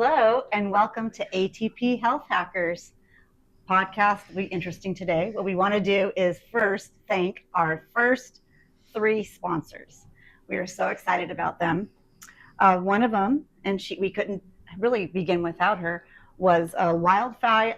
Hello, and welcome to ATP Health Hackers podcast. Will be interesting today. What we want to do is first thank our first 3 sponsors. We are so excited about them. One of them, and we couldn't really begin without her, was Wildflower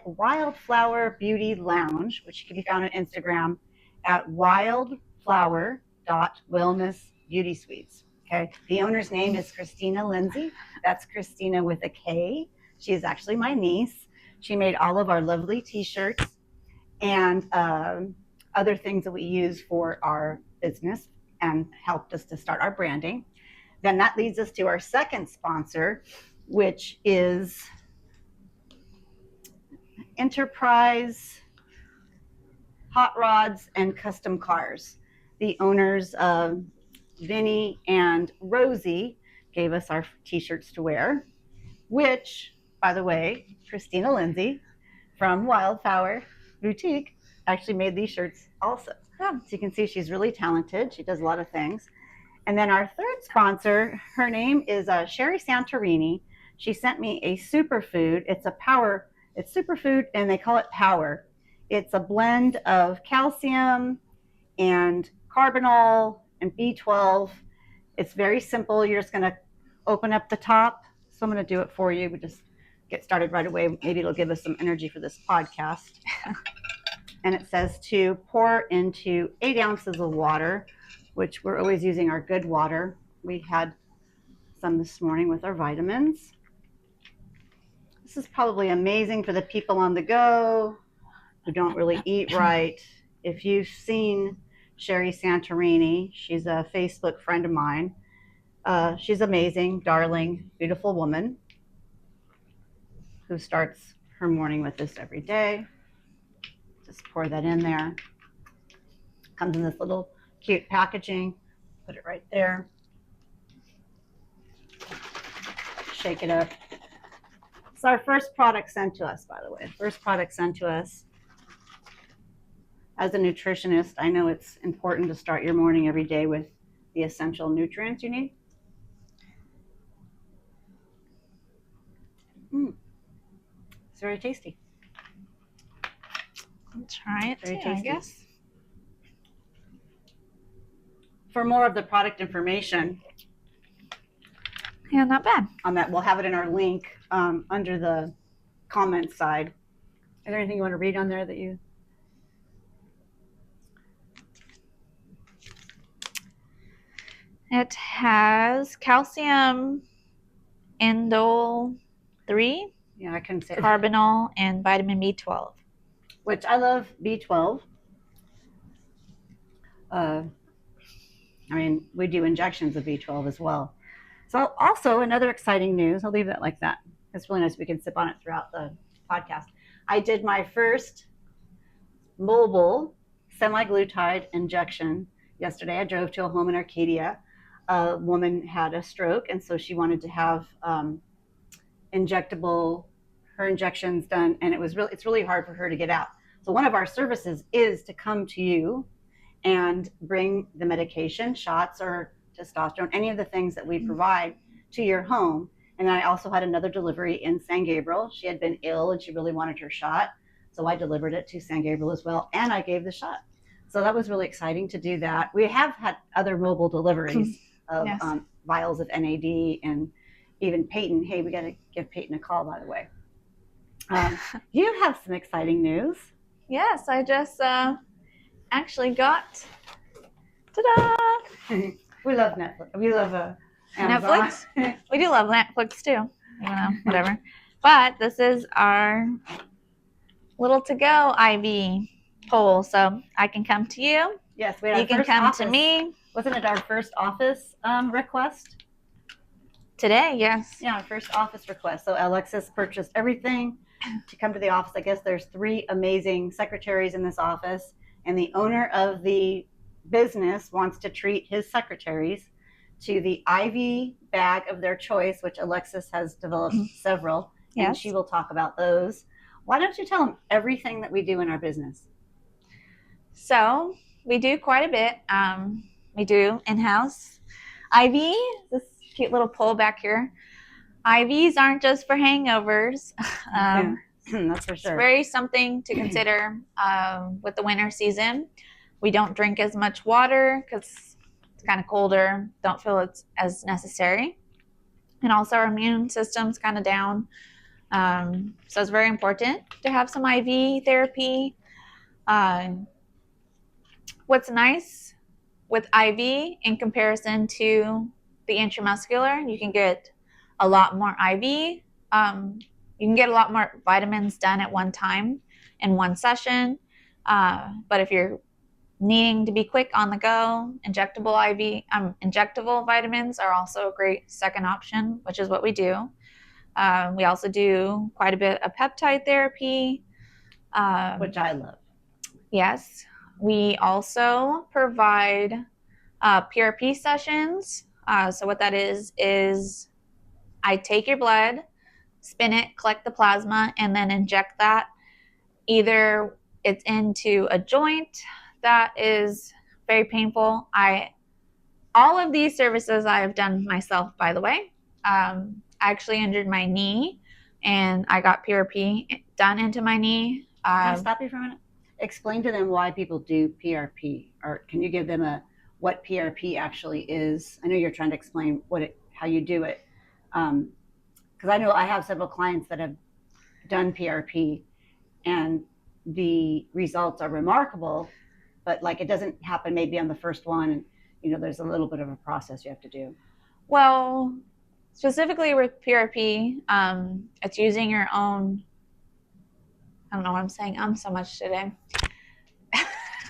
Beauty Lounge, which can be found on Instagram at wildflower.wellnessbeautysuites. Okay. The owner's name is Christina Lindsay. That's Christina with a K. She is actually my niece. She made all of our lovely t-shirts and other things that we use for our business and helped us to start our branding. Then that leads us to our second sponsor, which is Enterprise Hot Rods and Custom Cars. The owners, Vinny and Rosie, gave us our t-shirts to wear, which, by the way, Christina Lindsay from Wildflower Boutique actually made these shirts also. So you can see she's really talented. She does a lot of things. And then our third sponsor, her name is Sherry Santorini. She sent me a superfood. It's superfood, and they call it Power. It's a blend of calcium and carbonol and B12. It's very simple. You're just going to open up the top. So I'm going to do it for you. We just get started right away. Maybe it'll give us some energy for this podcast. And it says to pour into 8 ounces of water, which we're always using our good water. We had some this morning with our vitamins. This is probably amazing for the people on the go who don't really eat right. If you've seen Sherry Santorini, she's a Facebook friend of mine. She's amazing, darling, beautiful woman who starts her morning with this every day. Just pour that in there. Comes in this little cute packaging. Put it right there. Shake it up. It's our first product sent to us, by the way. First product sent to us. As a nutritionist, I know it's important to start your morning every day with the essential nutrients you need. It's very tasty. I'll try it Very too, tasty. I guess. For more of the product information, Yeah, not bad. on that, we'll have it in our link under the comments side. Is there anything you want to read on there that you? It has calcium, indole 3, Yeah, I couldn't say it. carbonol, and vitamin B12. Which I love B12. I mean, we do injections of B12 as well. So also another exciting news, I'll leave that like that. It's really nice we can sip on it throughout the podcast. I did my first mobile semaglutide injection yesterday. I drove to a home in Arcadia. A woman had a stroke, and so she wanted to have her injections done, and it's really hard for her to get out. So one of our services is to come to you and bring the medication, shots or testosterone, any of the things that we provide to your home. And I also had another delivery in San Gabriel. She had been ill and she really wanted her shot. So I delivered it to San Gabriel as well, and I gave the shot. So that was really exciting to do that. We have had other mobile deliveries of Yes. vials of NAD, and even Peyton. Hey, we got to give Peyton a call, by the way. You have some exciting news. Yes, I just actually got, ta-da! We love Netflix. We love Amazon. Netflix. We do love Netflix too. Whatever. But this is our little to-go IV poll, so I can come to you. Yes, we had You our can first come office. to me Wasn't it our first office request? today. Yes. Yeah, our first office request. So Alexis purchased everything to come to the office. I guess there's 3 amazing secretaries in this office, and the owner of the business wants to treat his secretaries to the IV bag of their choice, which Alexis has developed several, and Yes. she will talk about those. Why don't you tell them everything that we do in our business? So we do quite a bit. We do in-house IV, this cute little pole back here. IVs aren't just for hangovers. Yeah, that's for It's sure. very something to consider with the winter season. We don't drink as much water because it's kind of colder. Don't feel it's as necessary. And also our immune system's kind of down. So it's very important to have some IV therapy. What's nice with IV in comparison to the intramuscular, you can get a lot more IV. You can get a lot more vitamins done at one time in one session. But if you're needing to be quick on the go, injectable vitamins are also a great second option, which is what we do. We also do quite a bit of peptide therapy, Which I love. Yes. We also provide PRP sessions. So what that is I take your blood, spin it, collect the plasma, and then inject that. Either it's into a joint that is very painful. All of these services I have done myself, by the way. I actually injured my knee, and I got PRP done into my knee. Can I stop you for a minute? Explain to them why people do PRP, or can you give them what PRP actually is? I know you're trying to explain how you do it, because I know I have several clients that have done PRP, and the results are remarkable, but like it doesn't happen maybe on the first one. And, there's a little bit of a process you have to do. Well, specifically with PRP, it's using your own. I don't know what I'm saying. I'm so much today.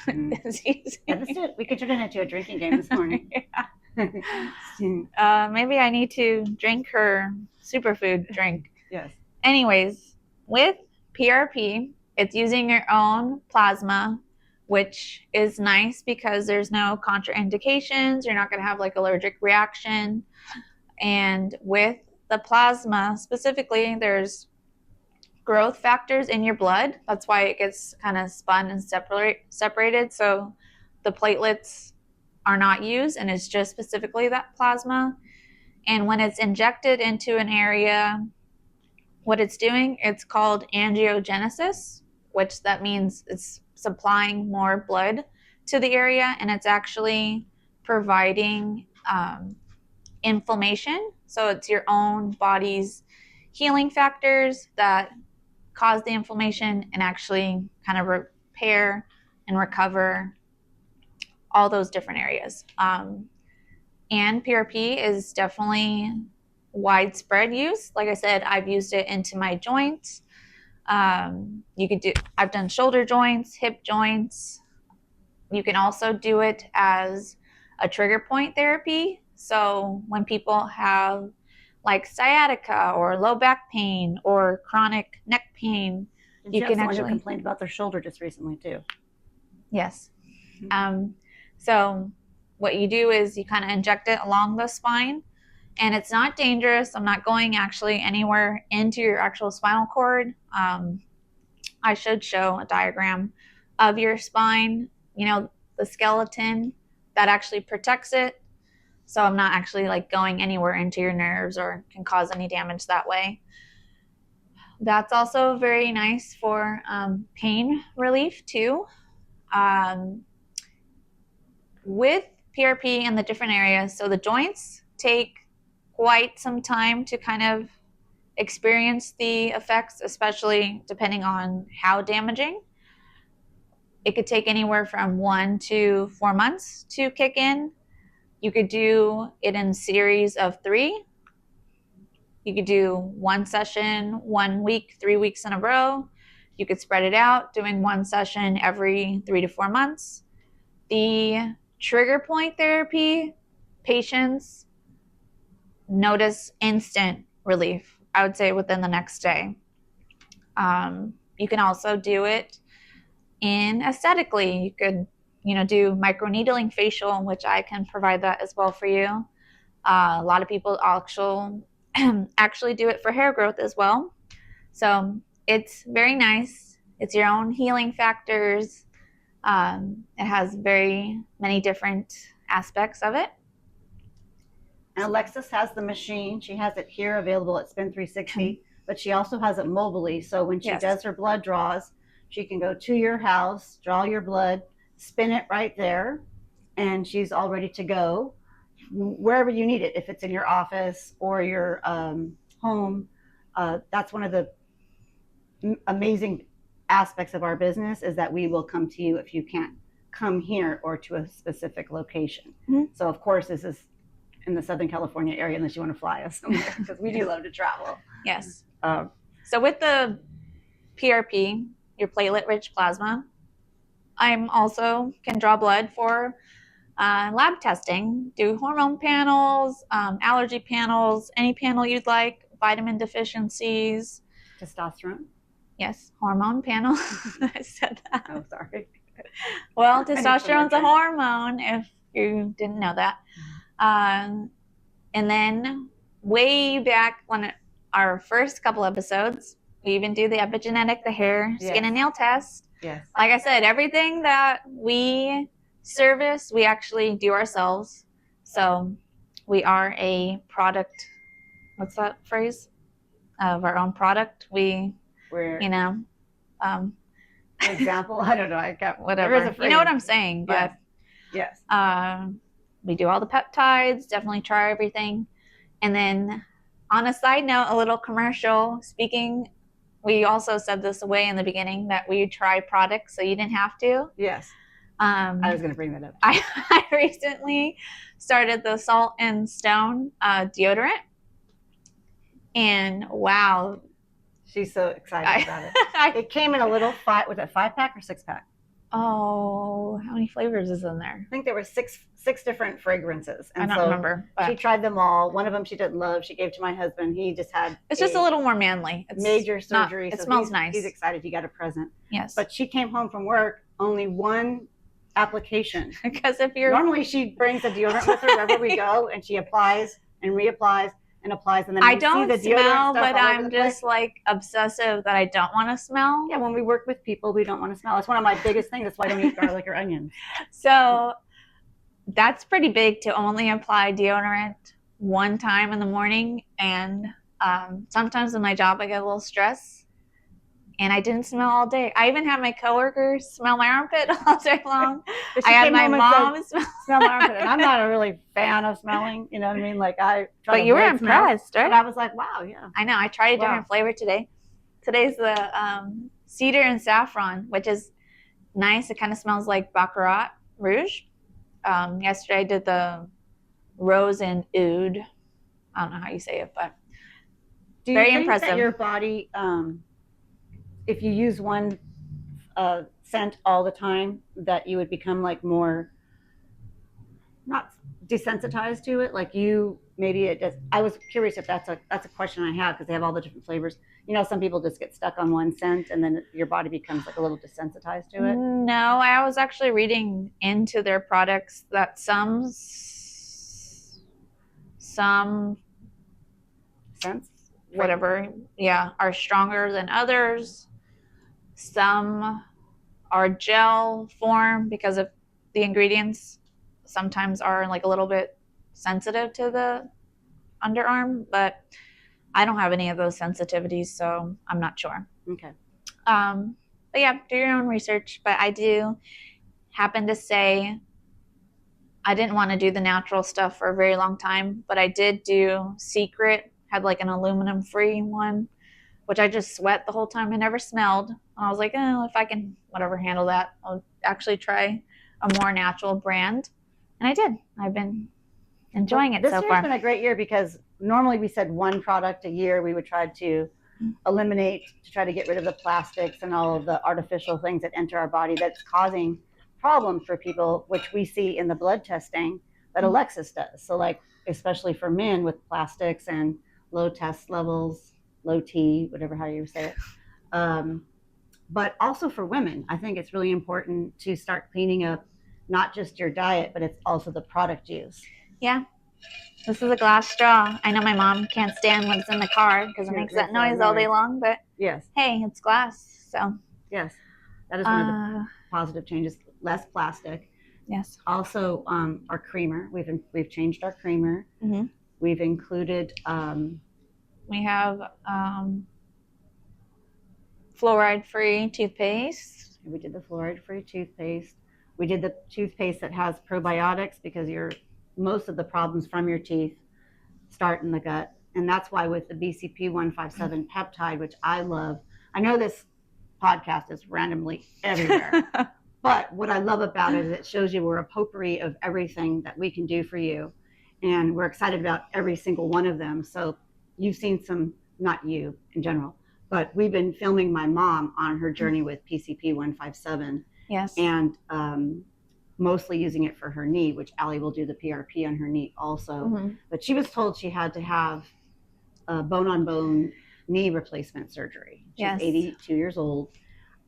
We could turn it into a drinking game this morning. Maybe I need to drink her superfood drink. Yes. Anyways, with PRP, it's using your own plasma, which is nice because there's no contraindications. You're not going to have like allergic reaction. And with the plasma specifically, there's growth factors in your blood. That's why it gets kind of spun and separated. So the platelets are not used, and it's just specifically that plasma. And when it's injected into an area, what it's doing, it's called angiogenesis, which that means it's supplying more blood to the area, and it's actually providing inflammation. So it's your own body's healing factors that cause the inflammation and actually kind of repair and recover all those different areas. And PRP is definitely widespread use. Like I said, I've used it into my joints. I've done shoulder joints, hip joints. You can also do it as a trigger point therapy. So when people have like sciatica or low back pain or chronic neck pain, you can actually complain about their shoulder just recently too. Yes. So what you do is you kind of inject it along the spine, and it's not dangerous. I'm not going actually anywhere into your actual spinal cord. I should show a diagram of your spine, the skeleton that actually protects it. So I'm not actually like going anywhere into your nerves or can cause any damage that way. That's also very nice for pain relief too. With PRP in the different areas, so the joints take quite some time to kind of experience the effects, especially depending on how damaging. It could take anywhere from 1 to 4 months to kick in. You could do it in series of 3. You could do one session 1 week, 3 weeks in a row. You could spread it out, doing one session every 3 to 4 months. The trigger point therapy, patients notice instant relief, I would say within the next day. You can also do it in aesthetically. You could do microneedling facial, which I can provide that as well for you. A lot of people actually do it for hair growth as well. So it's very nice. It's your own healing factors. It has very many different aspects of it. And Alexis has the machine. She has it here available at Spin 360, but she also has it mobilely. So when she does her blood draws, she can go to your house, draw your blood, spin it right there, and she's all ready to go wherever you need it. If it's in your office or your home, that's one of the amazing aspects of our business is that we will come to you if you can't come here or to a specific location. So of course this is in the Southern California area unless you want to fly us somewhere because we do love to travel. Yes. So with the PRP, your platelet-rich plasma, I'm also can draw blood for lab testing, do hormone panels, allergy panels, any panel you'd like, vitamin deficiencies. Testosterone? Yes, hormone panel. I said that. Oh, sorry. Well, testosterone's a hormone, if you didn't know that. And then way back when our first couple episodes, we even do the epigenetic, the hair, skin, and nail test. Yes. Like I said, everything that we service, we actually do ourselves. So we are a product. What's that phrase? Of our own product. We're example. I don't know. I got whatever. You know what I'm saying? But yes. We do all the peptides. Definitely try everything. And then, on a side note, a little commercial. Speaking, we also said this away in the beginning that we try products, so you didn't have to. Yes. I was going to bring that up. I recently started the Salt and Stone deodorant, and wow, she's so excited about it. It came in a little 5-pack or 6-pack? Oh, how many flavors is in there? I think there were six different fragrances. And I don't remember. She tried them all. One of them she didn't love. She gave to my husband. He just had it's just a little more manly. It's major surgery. It smells nice. He's excited he got a present. Yes. But she came home from work, only one application. Because if you're normally she brings a deodorant with her wherever we go, and she applies and reapplies and applies, and then I don't see the smell, but I'm place. just like obsessive that I don't want to smell. Yeah, when we work with people, we don't want to smell. It's one of my biggest things. That's why I don't eat garlic or onions. So that's pretty big to only apply deodorant one time in the morning, and sometimes in my job I get a little stressed. And I didn't smell all day. I even had my coworkers smell my armpit all day long. I had my mom smell my armpit. And I'm not a really fan of smelling. You know what I mean? Like But you were impressed, right? And I was like, wow, yeah. I know. I tried a different flavor today. Today's the cedar and saffron, which is nice. It kind of smells like Baccarat Rouge. Yesterday I did the rose and oud. I don't know how you say it, but very impressive. That your body, if you use one scent all the time, that you would become like more not desensitized to it? Like maybe it does. I was curious if that's a question I have because they have all the different flavors. You know, some people just get stuck on one scent and then your body becomes like a little desensitized to it. No, I was actually reading into their products that some scents, whatever, are stronger than others. Some are gel form because of the ingredients sometimes are like a little bit sensitive to the underarm, but I don't have any of those sensitivities, so I'm not sure. Okay. But yeah, do your own research. But I do happen to say I didn't want to do the natural stuff for a very long time, but I did do Secret, had like an aluminum-free one, which I just sweat the whole time. I never smelled. And I was like, if I can handle that, I'll actually try a more natural brand. And I did. I've been enjoying it so far. This year's been a great year because normally we said one product a year we would try to eliminate, to try to get rid of the plastics and all of the artificial things that enter our body that's causing problems for people, which we see in the blood testing that Alexis does. So like, especially for men with plastics and low test levels, low T, whatever, how you say it. But also for women, I think it's really important to start cleaning up not just your diet, but it's also the product use. Yeah. This is a glass straw. I know my mom can't stand when it's in the car because it makes that noise all day long, but yes, hey, it's glass. So yes, that is one of the positive changes. Less plastic. Yes. Also, our creamer. We've changed our creamer. Mm-hmm. We've included, we have fluoride-free toothpaste. we did the fluoride-free toothpaste. We did the toothpaste that has probiotics because most of the problems from your teeth start in the gut. And that's why with the BCP 157 peptide, which I love, I know this podcast is randomly everywhere, but what I love about it is it shows you we're a potpourri of everything that we can do for you. And we're excited about every single one of them. So you've seen some, not you in general, but we've been filming my mom on her journey with PCP 157. Yes. And mostly using it for her knee, which Allie will do the PRP on her knee also. Mm-hmm. But she was told she had to have a bone-on-bone knee replacement surgery. She's Yes. 82 years old.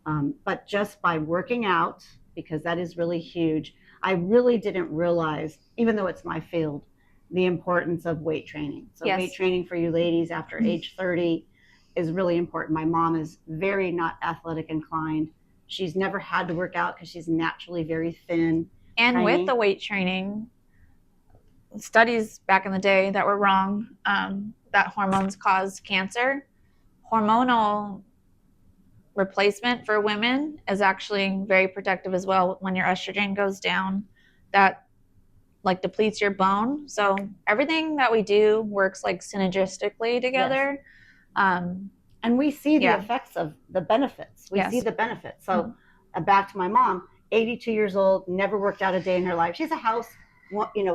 But just by working out, because that is really huge, I really didn't realize, even though it's my field, the importance of weight training. So Yes. weight training for you ladies after age 30 is really important. My mom is very not athletic inclined. She's never had to work out because she's naturally very thin. And tiny. with the weight training, studies back in the day that were wrong, that hormones cause cancer. Hormonal replacement for women is actually very protective as well when your estrogen goes down. That like depletes your bone. So everything that we do works like synergistically together. Yes. And we see the Yeah. effects of the benefits. We Yes. see the benefits. So back to my mom, 82 years old, never worked out a day in her life. She's a house,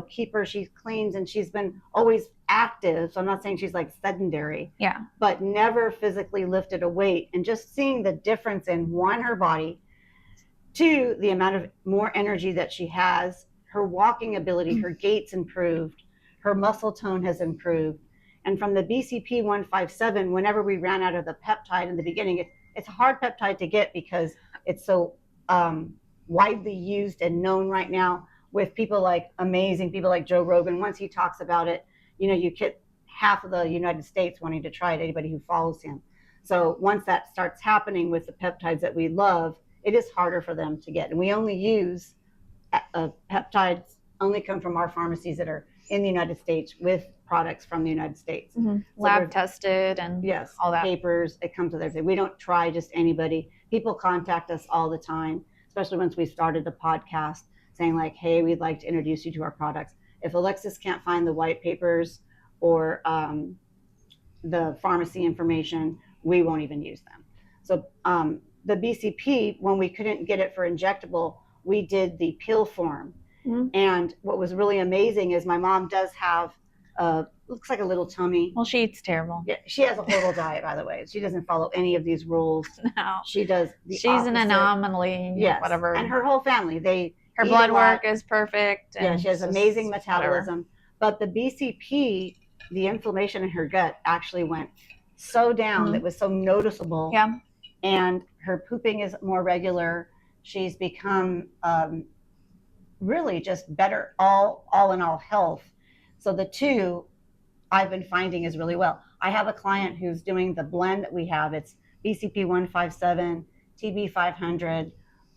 keeper. She cleans and she's been always active. So I'm not saying she's like sedentary. Yeah. But never physically lifted a weight. And just seeing the difference in one, her body, two, the amount of more energy that she has, her walking ability, her gait's improved, her muscle tone has improved. And from the BCP 157, whenever we ran out of the peptide in the beginning, it's a hard peptide to get because it's so widely used and known right now with amazing people like Joe Rogan. Once he talks about it, you get half of the United States wanting to try it, anybody who follows him. So once that starts happening with the peptides that we love, it is harder for them to get. And we only use peptides only come from our pharmacies that are in the United States with products from the United States. Mm-hmm. So lab tested and yes, all that. Papers, it comes with everything. We don't try just anybody. People contact us all the time, especially once we started the podcast saying like, hey, we'd like to introduce you to our products. If Alexis can't find the white papers or the pharmacy information, we won't even use them. So the BCP, when we couldn't get it for injectable, we did the pill form. Mm-hmm. And what was really amazing is my mom does have looks like a little tummy. Well, she eats terrible. Yeah, she has a horrible diet, by the way. She doesn't follow any of these rules. No. She does the She's opposite. an anomaly. Yes. Whatever. And her whole family, her blood work is perfect. Yeah, she has amazing metabolism. Whatever. But the BCP, the inflammation in her gut actually went so down that was so noticeable. Yeah. And her pooping is more regular. She's become really just better all in all health. So the two I've been finding is really well. I have a client who's doing the blend that we have. It's BCP 157, TB 500.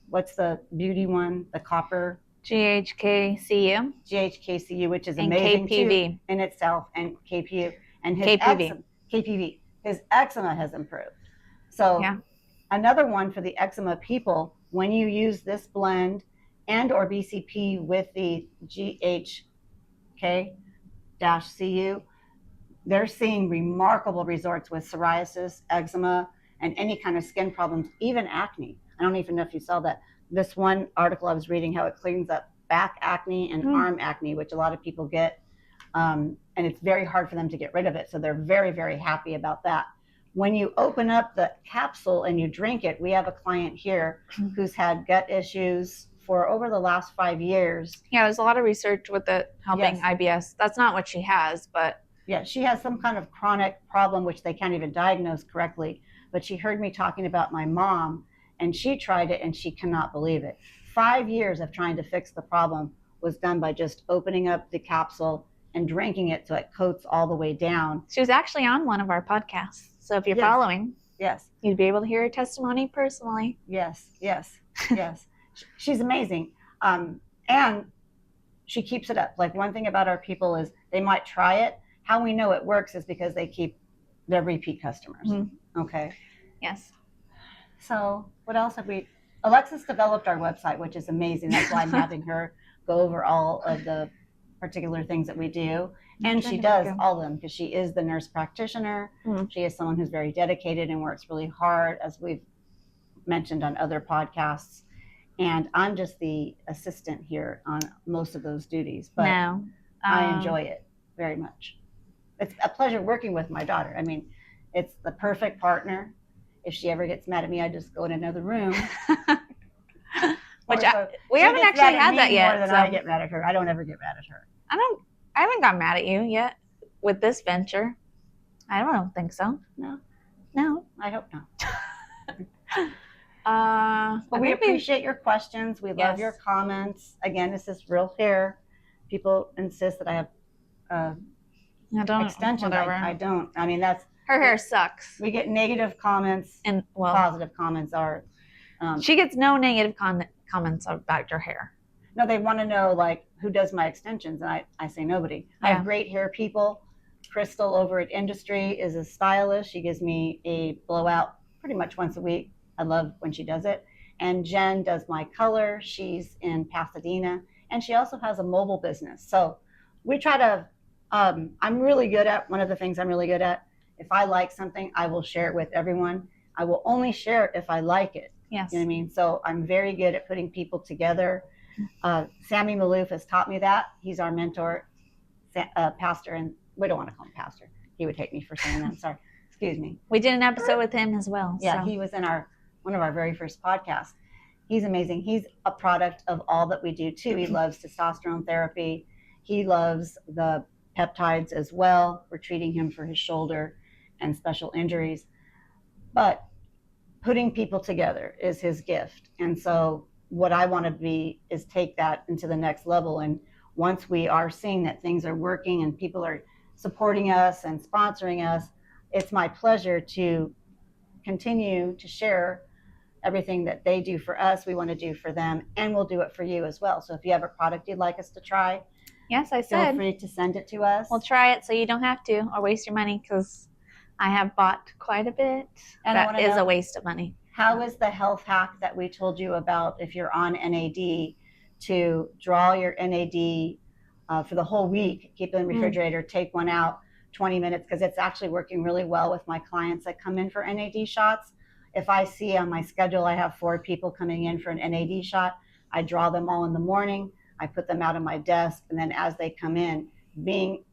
What's the beauty one? The copper? GHKCU. GHKCU, which is and amazing KPV. too in itself, and KPU. And his KPV. KPV. His eczema has improved. So another one for the eczema people, when you use this blend and or BCP with the GHK-CU, they're seeing remarkable results with psoriasis, eczema, and any kind of skin problems, even acne. I don't even know if you saw that. This one article I was reading, how it cleans up back acne and arm acne, which a lot of people get. And it's very hard for them to get rid of it. So they're very, very happy about that. When you open up the capsule and you drink it, we have a client here who's had gut issues for over the last 5 years. Yeah, there's a lot of research with it helping Yes. IBS. That's not what she has, but yeah, she has some kind of chronic problem which they can't even diagnose correctly. But she heard me talking about my mom, and she tried it and she cannot believe it. 5 years of trying to fix the problem was done by just opening up the capsule and drinking it so it coats all the way down. She was actually on one of our podcasts. So if you're Yes. following, Yes, you'd be able to hear her testimony personally. yes, yes, yes. She's amazing. And she keeps it up. Like one thing about our people is they might try it how we know it works is because they're repeat customers. Mm-hmm. Okay. Yes. So what else have we? Alexis developed our website, which is amazing. That's why I'm having her go over all of the particular things that we do. And she does all of them because she is the nurse practitioner. Mm-hmm. She is someone who's very dedicated and works really hard, as we've mentioned on other podcasts. And I'm just the assistant here on most of those duties, but I enjoy it very much. It's a pleasure working with my daughter. I mean, it's the perfect partner. If she ever gets mad at me, I just go in another room. Which we haven't actually had that yet. More than I get mad at her. I don't ever get mad at her. I haven't got mad at you yet with this venture. I don't think so. No, I hope not. But we appreciate your questions. We love your comments. Again, this is real hair. People insist that I have extensions. Whatever. I don't. I mean, that's her hair sucks. We get negative comments, and positive comments are. She gets no negative comments about your hair. No, they want to know, like, who does my extensions, and I say nobody. Yeah. I have great hair people. Crystal over at Industry is a stylist. She gives me a blowout pretty much once a week. I love when she does it. And Jen does my color. She's in Pasadena, and she also has a mobile business. So we try to. I'm really good at one of the things I'm really good at. If I like something, I will share it with everyone. I will only share it if I like it. Yes. You know what I mean? So I'm very good at putting people together. Sammy Malouf has taught me that. He's our mentor, pastor, and we don't want to call him pastor. He would hate me for saying that. Sorry. Excuse me. We did an episode with him as well. Yeah, he was in one of our very first podcasts. He's amazing. He's a product of all that we do too. He loves testosterone therapy. He loves the peptides as well. We're treating him for his shoulder and special injuries. But putting people together is his gift. And so what I want to be is take that into the next level. And once we are seeing that things are working and people are supporting us and sponsoring us, it's my pleasure to continue to share everything that they do for us, we want to do for them, and we'll do it for you as well. So if you have a product you'd like us to try, feel free to send it to us. We'll try it so you don't have to or waste your money, because I have bought quite a bit. And that is a waste of money. How is the health hack that we told you about if you're on NAD to draw your NAD for the whole week, keep it in the refrigerator, take one out 20 minutes, because it's actually working really well with my clients that come in for NAD shots. If I see on my schedule I have 4 people coming in for an NAD shot, I draw them all in the morning, I put them out on my desk, and then as they come in, being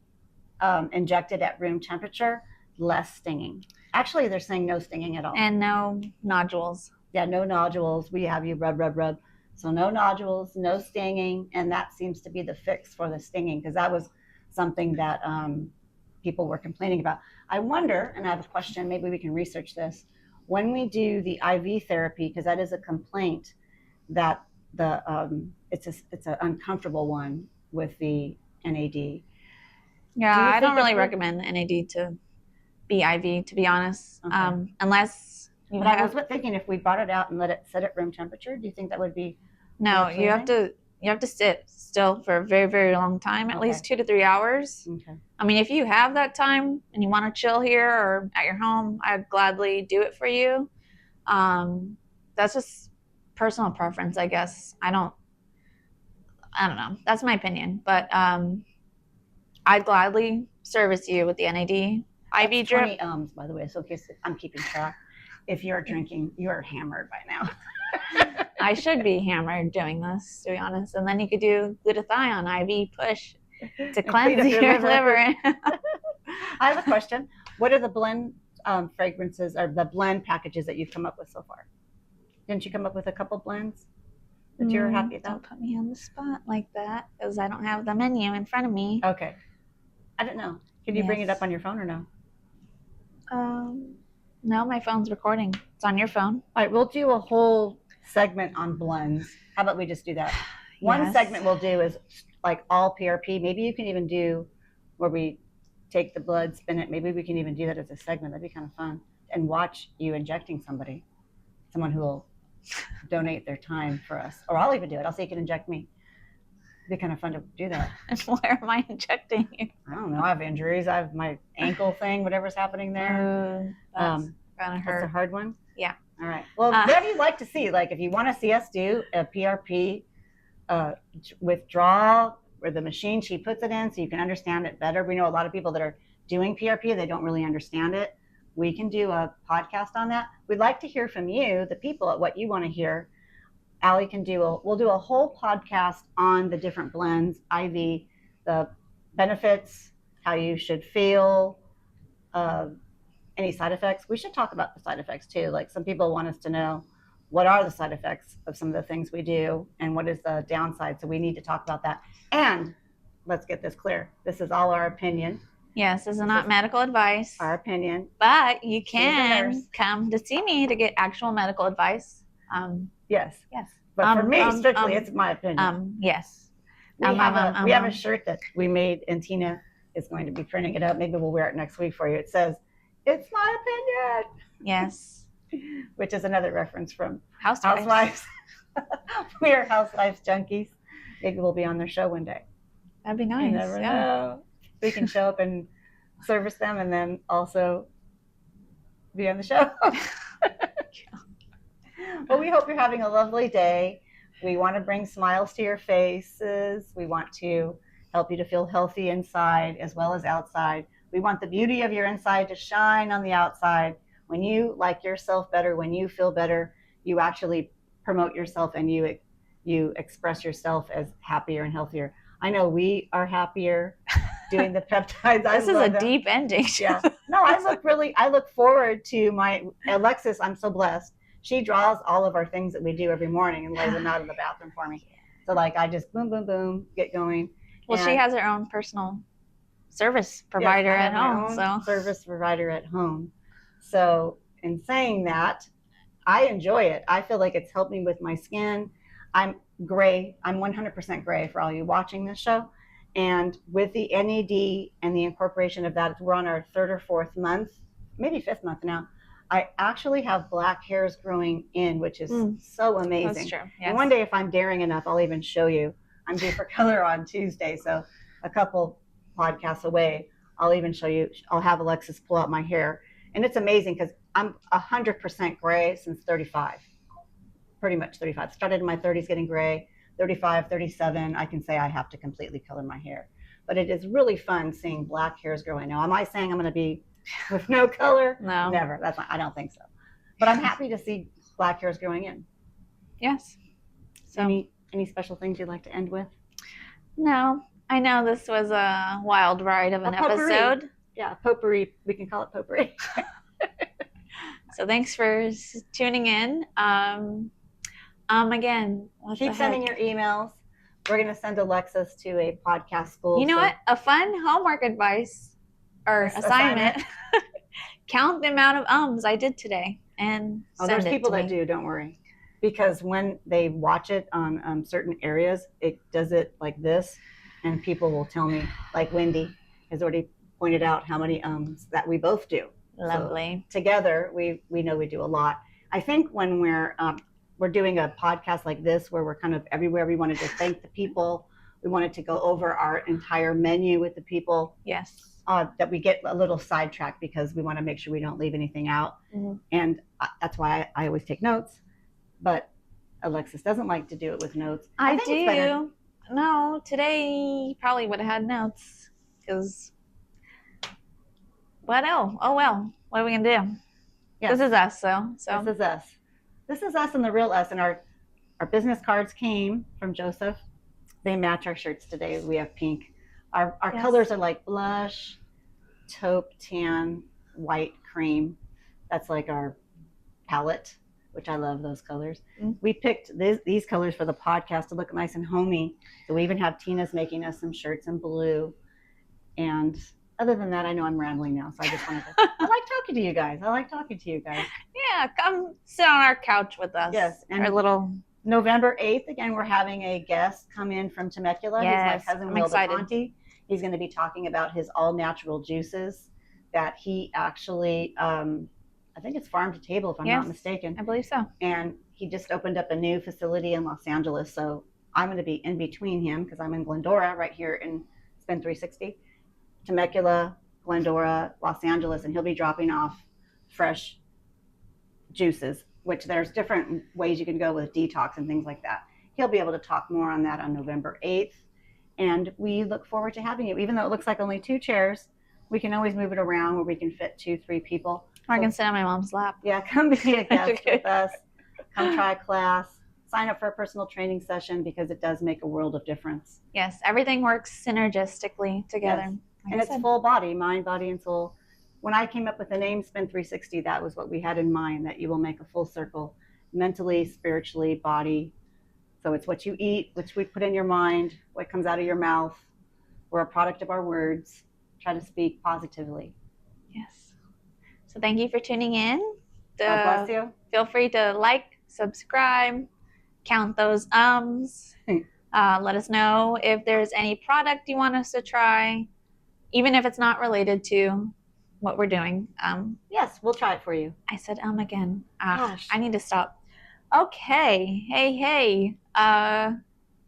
injected at room temperature, less stinging. Actually, they're saying no stinging at all. And no nodules. Yeah, no nodules. We have you rub. So no nodules, no stinging, and that seems to be the fix for the stinging, because that was something that people were complaining about. I wonder, and I have a question, maybe we can research this, when we do the IV therapy, because that is a complaint that it's an uncomfortable one with the NAD. Yeah, I don't really recommend NAD to be IV, to be honest. Okay. Unless you I was thinking if we brought it out and let it sit at room temperature, do you think that would be? No, you have to sit still for a very, very long time, at least 2 to 3 hours. Okay. I mean, if you have that time and you want to chill here or at your home, I'd gladly do it for you. That's just personal preference, I guess. I don't know. That's my opinion, but I'd gladly service you with the NAD IV drip. 20 by the way, so in case I'm keeping track. If you're drinking, you're hammered by now. I should be hammered doing this, to be honest. And then you could do glutathione IV push to cleanse your liver. I have a question. What are the blend fragrances or the blend packages that you've come up with so far? Didn't you come up with a couple blends that you're happy about? Don't put me on the spot like that, because I don't have the menu in front of me. Okay. I don't know. Can you bring it up on your phone or no? No, my phone's recording. It's on your phone. All right, we'll do a whole segment on blends. How about we just do that? One segment we'll do is like all PRP. Maybe you can even do where we take the blood, spin it. Maybe we can even do that as a segment. That'd be kind of fun. And watch you injecting someone who will donate their time for us. Or I'll even do it. I'll say you can inject me. Be kind of fun to do that. And where am I injecting you? I don't know. I have injuries. I have my ankle thing, whatever's happening there. That's gonna That's a hurt. hard one. Yeah. All right. Well, whatever you'd like to see, like if you want to see us do a PRP withdrawal or the machine she puts it in so you can understand it better. We know a lot of people that are doing PRP, they don't really understand it. We can do a podcast on that. We'd like to hear from you, the people, at what you want to hear. Allie can we'll do a whole podcast on the different blends, IV, the benefits, how you should feel, any side effects. We should talk about the side effects too. Like some people want us to know what are the side effects of some of the things we do and what is the downside. So we need to talk about that. And let's get this clear. This is all our opinion. Yes, this is not medical advice. Our opinion. But you can come to see me to get actual medical advice. Yes. Yes. But for me, strictly, it's my opinion. Yes. We have a shirt that we made, and Tina is going to be printing it up. Maybe we'll wear it next week for you. It says, "It's my opinion." Yes. Which is another reference from Housewives. We are Housewives junkies. Maybe we'll be on their show one day. That'd be nice. You never know. We can show up and service them and then also be on the show. Well, we hope you're having a lovely day. We want to bring smiles to your faces. We want to help you to feel healthy inside as well as outside. We want the beauty of your inside to shine on the outside. When you like yourself better, when you feel better, you actually promote yourself and you express yourself as happier and healthier. I know we are happier doing the peptides. This is a deep ending. Yeah. No, I look forward to my Alexis. I'm so blessed. She draws all of our things that we do every morning and lays them out in the bathroom for me. So like I just boom, boom, boom, get going. Well, she has her own personal service provider at home. So service provider at home. So in saying that, I enjoy it. I feel like it's helped me with my skin. I'm gray. I'm 100% gray for all you watching this show. And with the NAD and the incorporation of that, we're on our 3rd or 4th month, maybe 5th month now. I actually have black hairs growing in, which is so amazing. That's true. Yes. And one day, if I'm daring enough, I'll even show you. I'm due for color on Tuesday, so a couple podcasts away, I'll even show you. I'll have Alexis pull out my hair. And it's amazing because I'm 100% gray since 35, pretty much 35. Started in my 30s getting gray, 35, 37, I can say I have to completely color my hair. But it is really fun seeing black hairs growing. Now, am I saying I'm going to be with no color? No. Never. I don't think so. But I'm happy to see black hairs growing in. Yes. So any special things you'd like to end with? No. I know this was a wild ride of an episode. Yeah, potpourri. We can call it potpourri. So thanks for tuning in. Again, keep sending your emails. We're going to send Alexis to a podcast school. You know what? A fun homework advice or assignment. Count the amount of ums I did today and send there's it people to that me. do. Don't worry, because when they watch it on certain areas, it does it like this, and people will tell me. Like Wendy has already pointed out how many ums that we both do. Lovely. So together, we know we do a lot. I think when we're doing a podcast like this where we're kind of everywhere, we wanted to thank the people. We wanted to go over our entire menu with the people. Yes. That we get a little sidetracked because we want to make sure we don't leave anything out. Mm-hmm. And that's why I always take notes. But Alexis doesn't like to do it with notes. I do. No, today you probably would have had notes because, what else? Oh, well, what are we going to do? Yes. This is us, so. This is us. This is us and the real us. And our business cards came from Joseph. They match our shirts today. We have pink. Our colors are like blush, taupe, tan, white, cream. That's like our palette, which I love those colors. Mm-hmm. We picked these colors for the podcast to look nice and homey. So we even have Tina's making us some shirts in blue. And other than that, I know I'm rambling now. So I just wanted to, I like talking to you guys. Yeah, come sit on our couch with us. Yes. And our little... November 8th, again, we're having a guest come in from Temecula. Yes, he's my cousin, I'm Will excited. DeConti. He's going to be talking about his all-natural juices that he actually, I think it's farm to table, if I'm not mistaken. I believe so. And he just opened up a new facility in Los Angeles. So I'm going to be in between him because I'm in Glendora, right here in Spin 360, Temecula, Glendora, Los Angeles, and he'll be dropping off fresh juices, which there's different ways you can go with detox and things like that. He'll be able to talk more on that on November 8th. And we look forward to having you. Even though it looks like only 2 chairs, we can always move it around where we can fit 2-3 people. Or I can sit on my mom's lap. Yeah, come be a guest with us. Come try a class. Sign up for a personal training session because it does make a world of difference. Yes, everything works synergistically together. Yes. Like And I it's said. full body, mind, body, and soul. When I came up with the name Spin 360, that was what we had in mind, that you will make a full circle mentally, spiritually, body. So it's what you eat, which we put in your mind, what comes out of your mouth. We're a product of our words. Try to speak positively. Yes. So thank you for tuning in. God bless you. Feel free to like, subscribe, count those ums. Let us know if there's any product you want us to try, even if it's not related to what we're doing. Yes, we'll try it for you. I said again. Gosh. I need to stop. Okay. Hey.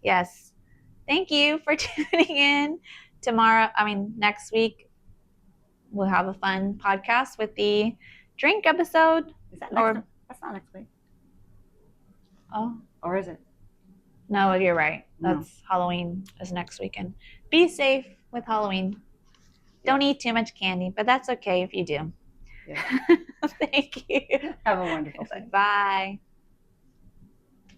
Yes. Thank you for tuning in. Next week, we'll have a fun podcast with the drink episode. Is that next week? That's not next week. Oh. Or is it? No, you're right. No. That's Halloween is next weekend. Be safe with Halloween. Don't eat too much candy, but that's okay if you do. Yeah. Thank you. Have a wonderful day. Bye.